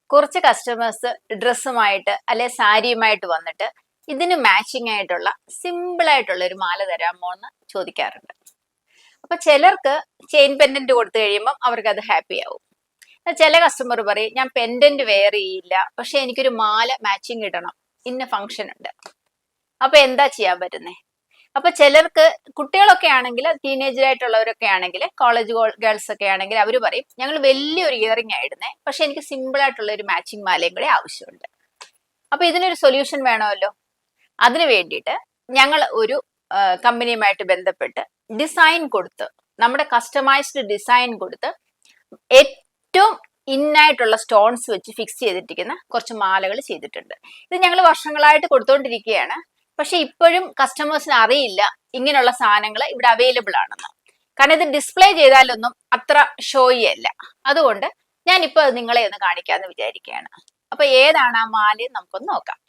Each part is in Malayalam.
കുറച്ച് കസ്റ്റമേഴ്സ് ഡ്രസ്സുമായിട്ട് അല്ലെ സാരിയുമായിട്ട് വന്നിട്ട് ഇതിന് മാച്ചിങ് ആയിട്ടുള്ള സിമ്പിൾ ആയിട്ടുള്ള ഒരു മാല തരാമോ എന്ന് ചോദിക്കാറുണ്ട്. അപ്പൊ ചിലർക്ക് ചെയിൻ പെൻഡന്റ് കൊടുത്തു കഴിയുമ്പോൾ അവർക്ക് അത് ഹാപ്പി ആവും. ചില കസ്റ്റമർ പറയും ഞാൻ പെൻഡന്റ് വെയർ ചെയ്യില്ല, പക്ഷെ എനിക്കൊരു മാല മാച്ചിങ് ഇടണം, ഇന്ന ഫംഗ്ഷൻ ഉണ്ട്. അപ്പൊ എന്താ ചെയ്യാൻ പറ്റുന്നേ? അപ്പൊ ചിലർക്ക് കുട്ടികളൊക്കെ ആണെങ്കിൽ, ടീനേജർ ആയിട്ടുള്ളവരൊക്കെ ആണെങ്കിൽ, കോളേജ് ഗേൾസ് ഒക്കെ ആണെങ്കിൽ അവർ പറയും ഞങ്ങൾ വലിയൊരു ഇയറിംഗ് ആയിടുന്നേ, പക്ഷെ എനിക്ക് സിമ്പിൾ ആയിട്ടുള്ള ഒരു മാച്ചിങ് മാലയും കൂടെ ആവശ്യമുണ്ട്. അപ്പൊ ഇതിനൊരു സൊല്യൂഷൻ വേണമല്ലോ. അതിനു വേണ്ടിയിട്ട് ഞങ്ങൾ ഒരു കമ്പനിയുമായിട്ട് ബന്ധപ്പെട്ട് ഡിസൈൻ കൊടുത്ത്, നമ്മുടെ കസ്റ്റമൈസ്ഡ് ഡിസൈൻ കൊടുത്ത് ഏറ്റവും ഇന്നായിട്ടുള്ള സ്റ്റോൺസ് വെച്ച് ഫിക്സ് ചെയ്തിട്ടിരിക്കുന്ന കുറച്ച് മാലകൾ ചെയ്തിട്ടുണ്ട്. ഇത് ഞങ്ങൾ വർഷങ്ങളായിട്ട് കൊടുത്തുകൊണ്ടിരിക്കുകയാണ്. പക്ഷെ ഇപ്പോഴും കസ്റ്റമേഴ്സിന് അറിയില്ല ഇങ്ങനെയുള്ള സാധനങ്ങൾ ഇവിടെ അവൈലബിൾ ആണെന്ന്. കാരണം ഇത് ഡിസ്പ്ലേ ചെയ്താലൊന്നും അത്ര ഷോയി അല്ല. അതുകൊണ്ട് ഞാനിപ്പോൾ അത് നിങ്ങളെ ഒന്ന് കാണിക്കാമെന്ന് വിചാരിക്കുകയാണ്. അപ്പൊ ഏതാണ് ആ മാല നമുക്കൊന്ന് നോക്കാം.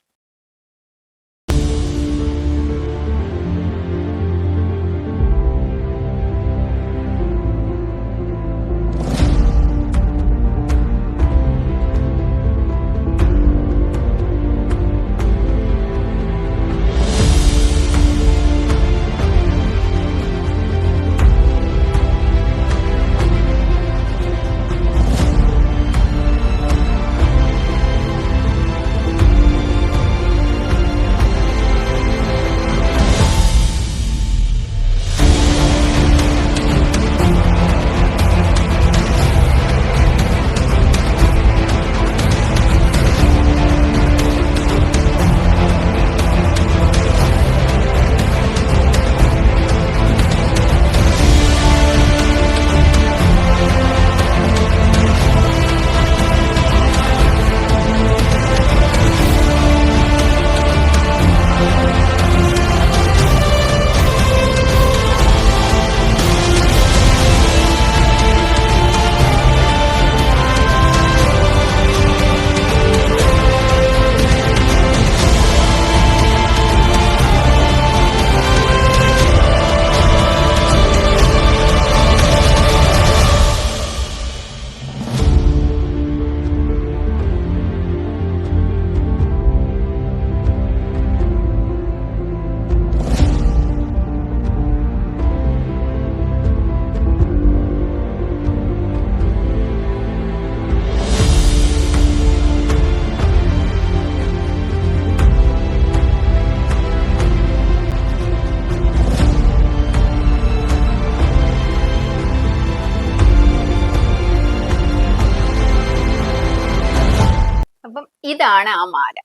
ഇതാണ് ആ മാല.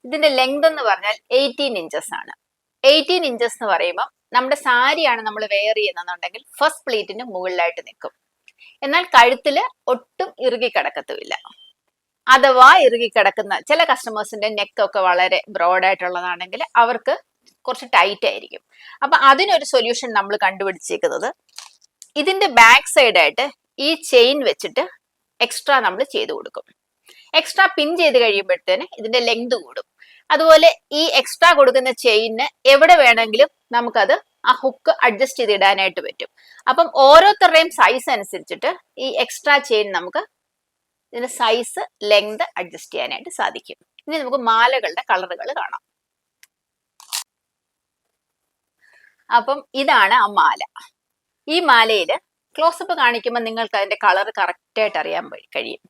ഇതിന്റെ ലെങ്ത് എന്ന് പറഞ്ഞാൽ 18 ഇഞ്ചസ് ആണ്. 18 ഇഞ്ചസ് എന്ന് പറയുമ്പോൾ നമ്മുടെ സാരിയാണ് നമ്മൾ വെയർ ചെയ്യുന്നുണ്ടെങ്കിൽ ഫസ്റ്റ് പ്ലീറ്റിന് മുകളിലായിട്ട് നിൽക്കും. എന്നാൽ കഴുത്തില് ഒട്ടും ഇറുകി കിടക്കത്തുമില്ല. അഥവാ ഇറുകി കിടക്കുന്ന ചില കസ്റ്റമേഴ്സിന്റെ നെക്കൊക്കെ വളരെ ബ്രോഡായിട്ടുള്ളതാണെങ്കിൽ അവർക്ക് കുറച്ച് ടൈറ്റ് ആയിരിക്കും. അപ്പൊ അതിനൊരു സൊല്യൂഷൻ നമ്മൾ കണ്ടുപിടിച്ചേക്കുന്നത് ഇതിന്റെ ബാക്ക് സൈഡായിട്ട് ഈ ചെയിൻ വെച്ചിട്ട് എക്സ്ട്രാ നമ്മൾ ചെയ്തു കൊടുക്കും. എക്സ്ട്രാ പിൻ ചെയ്ത് കഴിയുമ്പോഴത്തേന് ഇതിന്റെ ലെങ്ത് കൂടും. അതുപോലെ ഈ എക്സ്ട്രാ കൊടുക്കുന്ന ചെയിന് എവിടെ വേണമെങ്കിലും നമുക്കത് ആ ഹുക്ക് അഡ്ജസ്റ്റ് ചെയ്ത് ഇടാനായിട്ട് പറ്റും. അപ്പം ഓരോരുത്തരുടെയും സൈസ് അനുസരിച്ചിട്ട് ഈ എക്സ്ട്രാ ചെയിൻ നമുക്ക് ഇതിന്റെ സൈസ് ലെങ്ത് അഡ്ജസ്റ്റ് ചെയ്യാനായിട്ട് സാധിക്കും. ഇനി നമുക്ക് മാലകളുടെ കളറുകൾ കാണാം. അപ്പം ഇതാണ് ആ മാല. ഈ മാലയില് ക്ലോസപ്പ് കാണിക്കുമ്പോൾ നിങ്ങൾക്ക് അതിന്റെ കളർ കറക്റ്റായിട്ട് അറിയാൻ കഴിയും.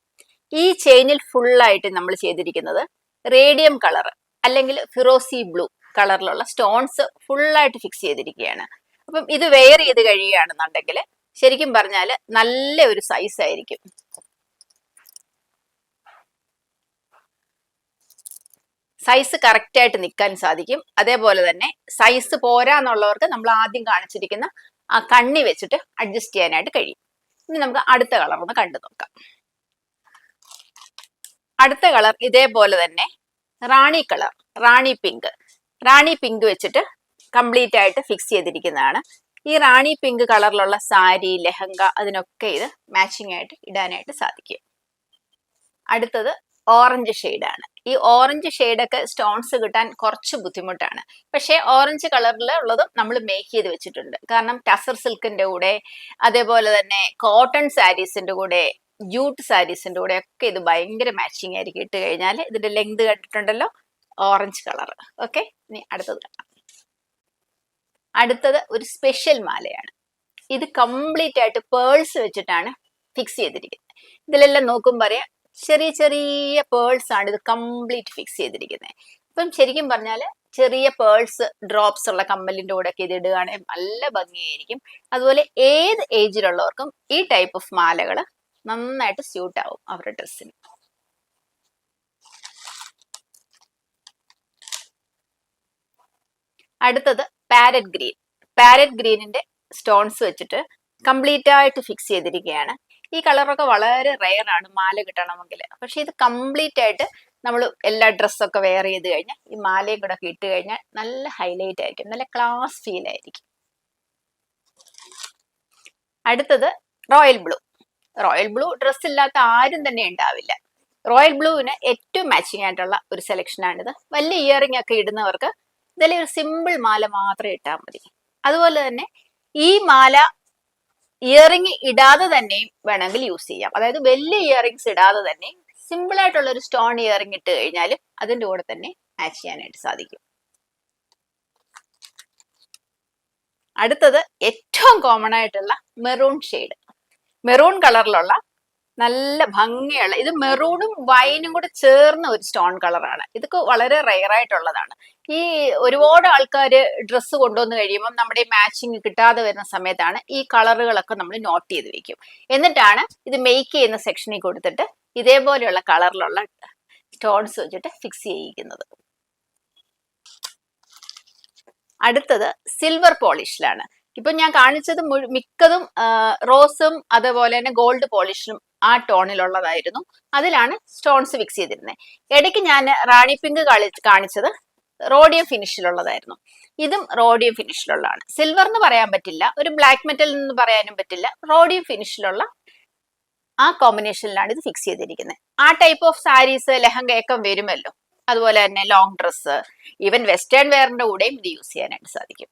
ഈ ചെയിനിൽ ഫുള്ളായിട്ട് നമ്മൾ ചെയ്തിരിക്കുന്നത് റേഡിയം കളർ അല്ലെങ്കിൽ ഫിറോസി ബ്ലൂ കളറിലുള്ള സ്റ്റോൺസ് ഫുള്ളായിട്ട് ഫിക്സ് ചെയ്തിരിക്കുകയാണ്. അപ്പം ഇത് വെയർ ചെയ്ത് കഴിയുകയാണെന്നുണ്ടെങ്കിൽ ശരിക്കും പറഞ്ഞാൽ നല്ല ഒരു സൈസ് ആയിരിക്കും. സൈസ് കറക്റ്റായിട്ട് നിൽക്കാൻ സാധിക്കും. അതേപോലെ തന്നെ സൈസ് പോരാന്നുള്ളവർക്ക് നമ്മൾ ആദ്യം കാണിച്ചിരിക്കുന്ന ആ കണ്ണി വെച്ചിട്ട് അഡ്ജസ്റ്റ് ചെയ്യാനായിട്ട് കഴിയും. ഇനി നമുക്ക് അടുത്ത കളർ ഒന്ന് കണ്ടു നോക്കാം. അടുത്ത കളർ ഇതേപോലെ തന്നെ റാണി കളർ, റാണി പിങ്ക് വെച്ചിട്ട് കംപ്ലീറ്റ് ആയിട്ട് ഫിക്സ് ചെയ്തിരിക്കുന്നതാണ്. ഈ റാണി പിങ്ക് കളറിലുള്ള സാരി, ലെഹങ്ക അതിനൊക്കെ ഇത് മാച്ചിങ് ആയിട്ട് ഇടാനായിട്ട് സാധിക്കും. അടുത്തത് ഓറഞ്ച് ഷെയ്ഡാണ്. ഈ ഓറഞ്ച് ഷെയ്ഡൊക്കെ സ്റ്റോൺസ് കിട്ടാൻ കുറച്ച് ബുദ്ധിമുട്ടാണ്. പക്ഷേ ഓറഞ്ച് കളറിൽ ഉള്ളതും നമ്മൾ മേക്ക് ചെയ്ത് വെച്ചിട്ടുണ്ട്. കാരണം ടസർ സിൽക്കിന്റെ കൂടെ അതേപോലെ തന്നെ കോട്ടൺ സാരീസിന്റെ കൂടെ ജൂട്ട് സാരീസിന്റെ കൂടെ ഒക്കെ ഇത് ഭയങ്കര മാച്ചിങ് ആയിരിക്കും. ഇട്ട് കഴിഞ്ഞാൽ ഇതിന്റെ ലെങ്ത് കണ്ടിട്ടുണ്ടല്ലോ, ഓറഞ്ച് കളർ. ഓക്കെ, ഇനി അടുത്തത് കാണാം. അടുത്തത് ഒരു സ്പെഷ്യൽ മാലയാണ്. ഇത് കംപ്ലീറ്റ് ആയിട്ട് പേൾസ് വെച്ചിട്ടാണ് ഫിക്സ് ചെയ്തിരിക്കുന്നത്. ഇതിലെല്ലാം നോക്കുമ്പോൾ അറിയാം ചെറിയ ചെറിയ പേൾസ് ആണ് ഇത് കംപ്ലീറ്റ് ഫിക്സ് ചെയ്തിരിക്കുന്നത്. ഇപ്പം ശരിക്കും പറഞ്ഞാല് ചെറിയ പേൾസ് ഡ്രോപ്സ് ഉള്ള കമ്മലിന്റെ കൂടെ ഒക്കെ ഇത് ഇടുകയാണെങ്കിൽ നല്ല ഭംഗിയായിരിക്കും. അതുപോലെ ഏത് ഏജിലുള്ളവർക്കും ഈ ടൈപ്പ് ഓഫ് മാലകൾ നന്നായിട്ട് സ്യൂട്ട് ആവും അവരുടെ ഡ്രസ്സിന്. അടുത്തത് പാരറ്റ് ഗ്രീൻ. പാരറ്റ് ഗ്രീനിന്റെ സ്റ്റോൺസ് വെച്ചിട്ട് കംപ്ലീറ്റ് ആയിട്ട് ഫിക്സ് ചെയ്തിരിക്കുകയാണ്. ഈ കളറൊക്കെ വളരെ റെയർ ആണ് മാല കിട്ടണമെങ്കിൽ. പക്ഷെ ഇത് കംപ്ലീറ്റ് ആയിട്ട് നമ്മൾ എല്ലാ ഡ്രസ്സൊക്കെ വെയർ ചെയ്ത് കഴിഞ്ഞാൽ ഈ മാലയും കൂടെ ഒക്കെ ഇട്ട് കഴിഞ്ഞാൽ നല്ല ഹൈലൈറ്റ് ആയിരിക്കും, നല്ല ക്ലാസ് ഫീൽ ആയിരിക്കും. അടുത്തത് royal blue. Royal blue dress ഇല്ലാത്ത ആരും തന്നെ ഉണ്ടാവില്ല. റോയൽ ബ്ലൂവിന് ഏറ്റവും മാച്ചിങ് ആയിട്ടുള്ള ഒരു സെലക്ഷനാണിത്. വലിയ ഇയറിംഗ് ഒക്കെ ഇടുന്നവർക്ക് ഇതിൽ ഒരു സിമ്പിൾ മാല മാത്രം ഇട്ടാൽ മതി. അതുപോലെ തന്നെ ഈ മാല ഇയറിംഗ് ഇടാതെ തന്നെയും വേണമെങ്കിൽ യൂസ് ചെയ്യാം. അതായത് വലിയ ഇയറിംഗ്സ് ഇടാതെ തന്നെ സിമ്പിൾ ആയിട്ടുള്ള ഒരു സ്റ്റോൺ ഇയറിംഗ് ഇട്ട് കഴിഞ്ഞാലും അതിന്റെ കൂടെ തന്നെ മാച്ച് ചെയ്യാനായിട്ട് സാധിക്കും. അടുത്തത് ഏറ്റവും കോമൺ ആയിട്ടുള്ള മെറൂൺ ഷെയ്ഡ്. മെറൂൺ കളറിലുള്ള നല്ല ഭംഗിയുള്ള, ഇത് മെറൂണും വൈനും കൂടെ ചേർന്ന ഒരു സ്റ്റോൺ കളറാണ്. ഇതൊക്കെ വളരെ റെയർ ആയിട്ടുള്ളതാണ്. ഈ ഒരുപാട് ആൾക്കാർ ഡ്രസ്സ് കൊണ്ടുവന്ന് കഴിയുമ്പോൾ നമ്മുടെ മാച്ചിങ് കിട്ടാതെ വരുന്ന സമയത്താണ് ഈ കളറുകളൊക്കെ നമ്മൾ നോട്ട് ചെയ്ത് വെക്കും. എന്നിട്ടാണ് ഇത് മേക്ക് ചെയ്യുന്ന സെക്ഷനിൽ കൊടുത്തിട്ട് ഇതേപോലെയുള്ള കളറിലുള്ള സ്റ്റോൺസ് വെച്ചിട്ട് ഫിക്സ് ചെയ്യിക്കുന്നത്. അടുത്തത് സിൽവർ പോളിഷിലാണ്. ഇപ്പൊ ഞാൻ കാണിച്ചത് മിക്കതും റോസും അതുപോലെ തന്നെ ഗോൾഡ് പോളിഷിലും ആ ടോണിലുള്ളതായിരുന്നു. അതിലാണ് സ്റ്റോൺസ് ഫിക്സ് ചെയ്തിരുന്നത്. ഇടയ്ക്ക് ഞാൻ റാണി പിങ്ക് കാണിച്ചത് റോഡിയം ഫിനിഷിലുള്ളതായിരുന്നു. ഇതും റോഡിയം ഫിനിഷിലുള്ളതാണ്. സിൽവർ എന്ന് പറയാൻ പറ്റില്ല, ഒരു ബ്ലാക്ക് മെറ്റൽ എന്ന് പറയാനും പറ്റില്ല. റോഡിയം ഫിനിഷിലുള്ള ആ കോമ്പിനേഷനിലാണ് ഇത് ഫിക്സ് ചെയ്തിരിക്കുന്നത്. ആ ടൈപ്പ് ഓഫ് സാരീസ് ലെഹങ്കയൊക്കെ വരുമല്ലോ, അതുപോലെ തന്നെ ലോങ് ഡ്രസ്സ്, ഈവൻ വെസ്റ്റേൺ വെയറിന്റെ കൂടെയും ഇത് യൂസ് ചെയ്യാനായിട്ട് സാധിക്കും.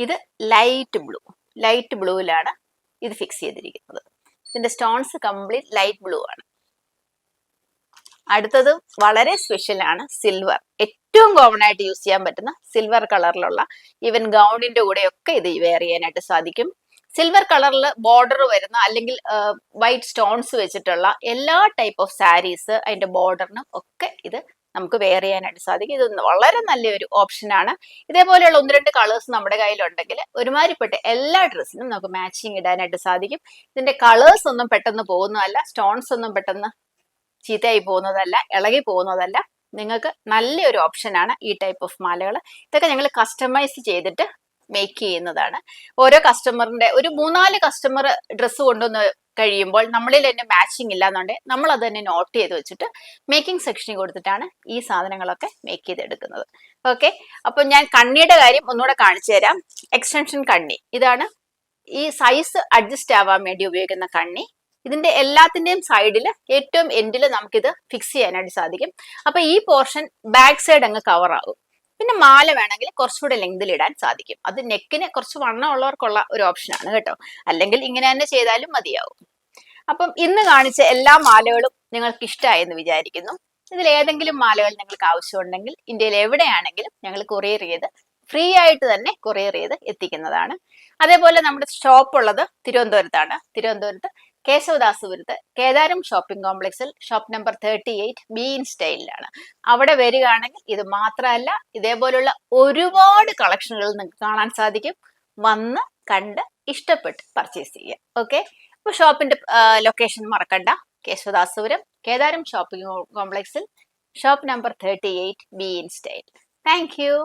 ഇത് ലൈറ്റ് ബ്ലൂവിലാണ് ഇത് ഫിക്സ് ചെയ്തിരിക്കുന്നത്. ഇതിന്റെ സ്റ്റോൺസ് കംപ്ലീറ്റ് ലൈറ്റ് ബ്ലൂ ആണ്. അടുത്തത് വളരെ സ്പെഷ്യൽ ആണ് സിൽവർ. ഏറ്റവും കോമൺ ആയിട്ട് യൂസ് ചെയ്യാൻ പറ്റുന്ന സിൽവർ കളറിലുള്ള ഈവൻ ഗൗണിന്റെ കൂടെയൊക്കെ ഇത് വെയർ ചെയ്യാനായിട്ട് സാധിക്കും. സിൽവർ കളറിൽ ബോർഡർ വരുന്ന അല്ലെങ്കിൽ വൈറ്റ് സ്റ്റോൺസ് വെച്ചിട്ടുള്ള എല്ലാ ടൈപ്പ് ഓഫ് സാരീസ് അതിന്റെ ബോർഡറിനും ഒക്കെ ഇത് നമുക്ക് വെയർ ചെയ്യാനായിട്ട് സാധിക്കും. ഇത് വളരെ നല്ലൊരു ഓപ്ഷനാണ്. ഇതേപോലെയുള്ള 1-2 കളേഴ്സ് നമ്മുടെ കയ്യിലുണ്ടെങ്കിൽ ഒരുമാതിരിപ്പെട്ട എല്ലാ ഡ്രസ്സിനും നമുക്ക് മാച്ചിങ് ഇടാനായിട്ട് സാധിക്കും. ഇതിന്റെ കളേഴ്സ് ഒന്നും പെട്ടെന്ന് പോകുന്നതല്ല, സ്റ്റോൺസ് ഒന്നും പെട്ടെന്ന് ചീത്തയായി പോകുന്നതല്ല, ഇളകി പോകുന്നതല്ല. നിങ്ങൾക്ക് നല്ലൊരു ഓപ്ഷനാണ് ഈ ടൈപ്പ് ഓഫ് മാലകൾ. ഇതൊക്കെ ഞങ്ങൾ കസ്റ്റമൈസ് ചെയ്തിട്ട് മേക്ക് ചെയ്യുന്നതാണ്. ഓരോ കസ്റ്റമറിന്റെ ഒരു 3-4 കസ്റ്റമർ ഡ്രസ്സ് കൊണ്ടുവന്ന് കഴിയുമ്പോൾ നമ്മളിൽ തന്നെ മാച്ചിങ് ഇല്ലാന്നുണ്ടെങ്കിൽ നമ്മൾ അത് തന്നെ നോട്ട് ചെയ്ത് വെച്ചിട്ട് മേക്കിംഗ് സെക്ഷനിൽ കൊടുത്തിട്ടാണ് ഈ സാധനങ്ങളൊക്കെ മേക്ക് ചെയ്തെടുക്കുന്നത്. ഓക്കെ, അപ്പൊ ഞാൻ കണ്ണിയുടെ കാര്യം ഒന്നുകൂടെ കാണിച്ചു തരാം. എക്സ്റ്റൻഷൻ കണ്ണി ഇതാണ്. ഈ സൈസ് അഡ്ജസ്റ്റ് ആവാൻ വേണ്ടി ഉപയോഗിക്കുന്ന കണ്ണി. ഇതിന്റെ എല്ലാത്തിന്റെയും സൈഡിൽ ഏറ്റവും എൻഡിൽ നമുക്കിത് ഫിക്സ് ചെയ്യാനായിട്ട് സാധിക്കും. അപ്പൊ ഈ പോർഷൻ ബാക്ക് സൈഡ് അങ്ങ് കവർ ആകും. പിന്നെ മാല വേണമെങ്കിൽ കുറച്ചുകൂടെ ലെങ്തിൽ ഇടാൻ സാധിക്കും. അത് നെക്കിന് കുറച്ച് വണ്ണം ഉള്ളവർക്കുള്ള ഒരു ഓപ്ഷനാണ് കേട്ടോ. അല്ലെങ്കിൽ ഇങ്ങനെ തന്നെ ചെയ്താലും മതിയാവും. അപ്പം ഇന്ന് കാണിച്ച എല്ലാ മാലകളും നിങ്ങൾക്ക് ഇഷ്ടമായെന്ന് വിചാരിക്കുന്നു. ഇതിൽ ഏതെങ്കിലും മാലകൾ നിങ്ങൾക്ക് ആവശ്യമുണ്ടെങ്കിൽ ഇന്ത്യയിൽ എവിടെയാണെങ്കിലും ഞങ്ങൾ കൊറിയർ ചെയ്ത് ഫ്രീ ആയിട്ട് തന്നെ കൊറിയർ ചെയ്ത് എത്തിക്കുന്നതാണ്. അതേപോലെ നമ്മുടെ ഷോപ്പ് ഉള്ളത് തിരുവനന്തപുരത്താണ്. തിരുവനന്തപുരത്ത് കേശവദാസപുരത്ത് കേദാരം ഷോപ്പിംഗ് കോംപ്ലക്സിൽ ഷോപ്പ് നമ്പർ 38 ബി ഇൻ സ്റ്റൈലിലാണ്. അവിടെ വരികയാണെങ്കിൽ ഇത് മാത്രമല്ല ഇതേപോലുള്ള ഒരുപാട് കളക്ഷനുകൾ നിങ്ങൾക്ക് കാണാൻ സാധിക്കും. വന്ന് കണ്ട് ഇഷ്ടപ്പെട്ട് പർച്ചേസ് ചെയ്യുക. ഓക്കെ, അപ്പൊ ഷോപ്പിന്റെ ലൊക്കേഷൻ മറക്കണ്ട. കേശവദാസപുരം കേദാരം ഷോപ്പിംഗ് കോംപ്ലക്സിൽ shop number 38 B in style. Thank U.